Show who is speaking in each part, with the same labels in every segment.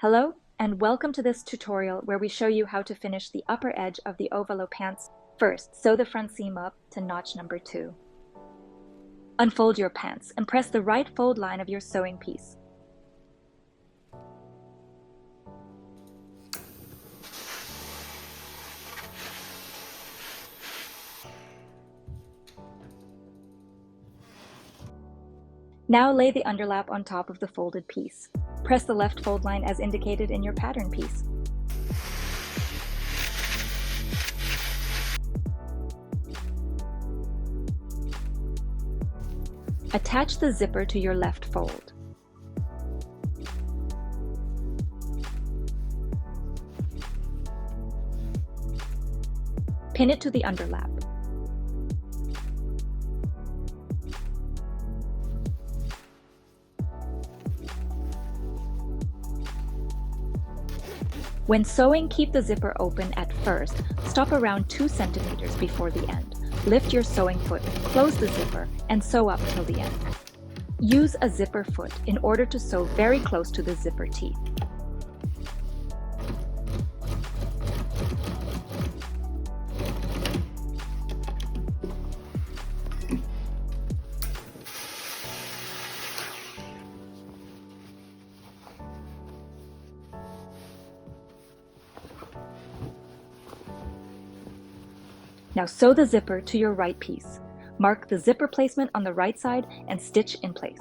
Speaker 1: Hello, and welcome to this tutorial where we show you how to finish the upper edge of the OVALO pants. First, sew the front seam up to notch number 2. Unfold your pants and press the right fold line of your sewing piece. Now lay the underlap on top of the folded piece. Press the left fold line as indicated in your pattern piece. Attach the zipper to your left fold. Pin it to the underlap. When sewing, keep the zipper open at first. Stop around 2 centimeters before the end. Lift your sewing foot, close the zipper, and sew up till the end. Use a zipper foot in order to sew very close to the zipper teeth. Now sew the zipper to your right piece. Mark the zipper placement on the right side and stitch in place.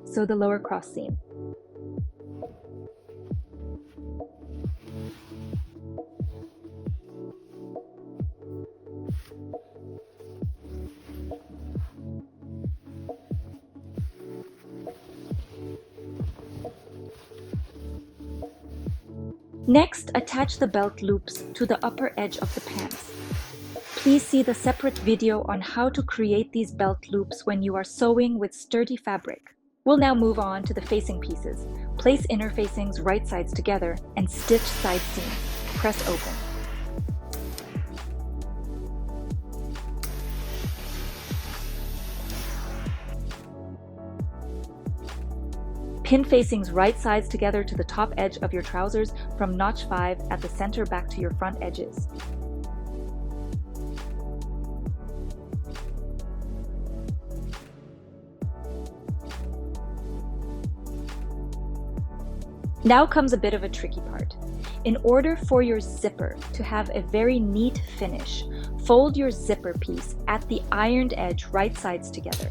Speaker 1: Sew the lower cross seam. Next, attach the belt loops to the upper edge of the pants. Please see the separate video on how to create these belt loops when you are sewing with sturdy fabric. We'll now move on to the facing pieces. Place inner facings right sides together and stitch side seams. Press open. Pin facings right sides together to the top edge of your trousers from notch 5 at the center back to your front edges. Now comes a bit of a tricky part. In order for your zipper to have a very neat finish, fold your zipper piece at the ironed edge right sides together.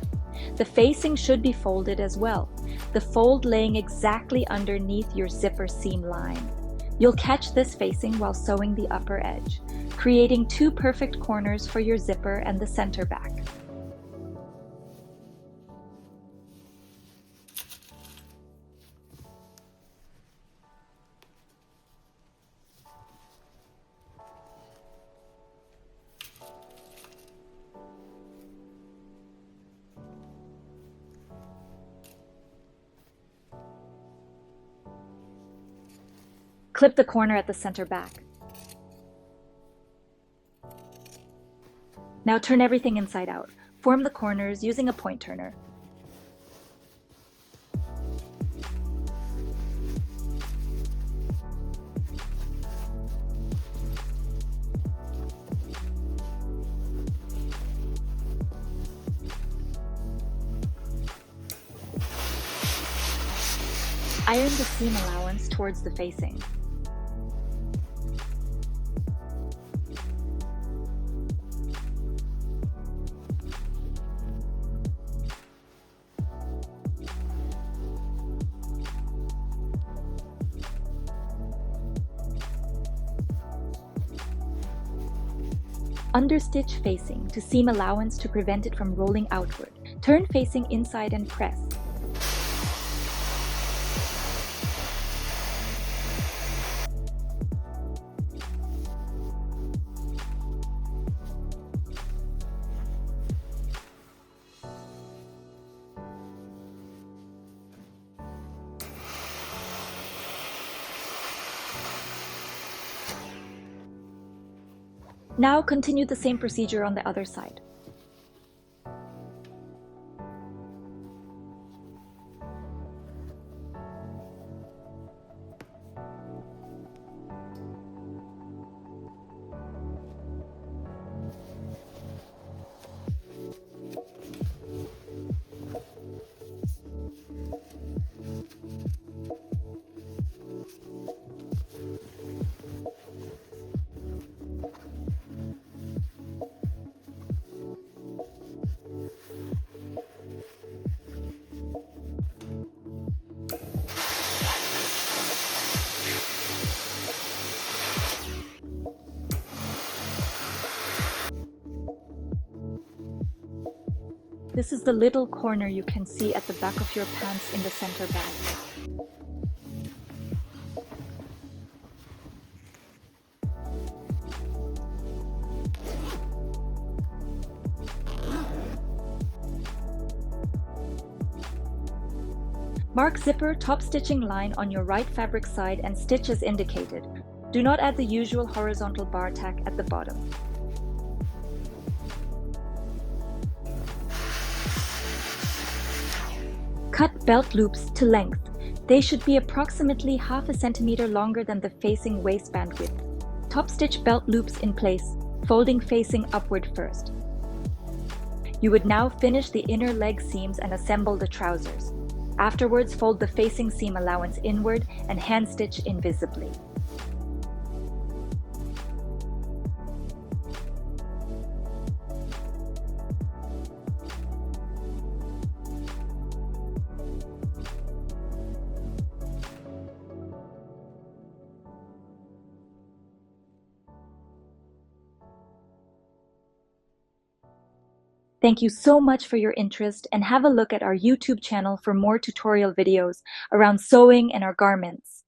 Speaker 1: The facing should be folded as well, the fold laying exactly underneath your zipper seam line. You'll catch this facing while sewing the upper edge, creating 2 perfect corners for your zipper and the center back. Clip the corner at the center back. Now turn everything inside out. Form the corners using a point turner. Iron the seam allowance towards the facing. Understitch facing to seam allowance to prevent it from rolling outward. Turn facing inside and press. Now continue the same procedure on the other side. This is the little corner you can see at the back of your pants in the center bag. Mark zipper top stitching line on your right fabric side and stitch as indicated. Do not add the usual horizontal bar tack at the bottom. Cut belt loops to length. They should be approximately half a centimeter longer than the facing waistband width. Top stitch belt loops in place, folding facing upward first. You would now finish the inner leg seams and assemble the trousers. Afterwards, fold the facing seam allowance inward and hand stitch invisibly. Thank you so much for your interest, and have a look at our YouTube channel for more tutorial videos around sewing and our garments.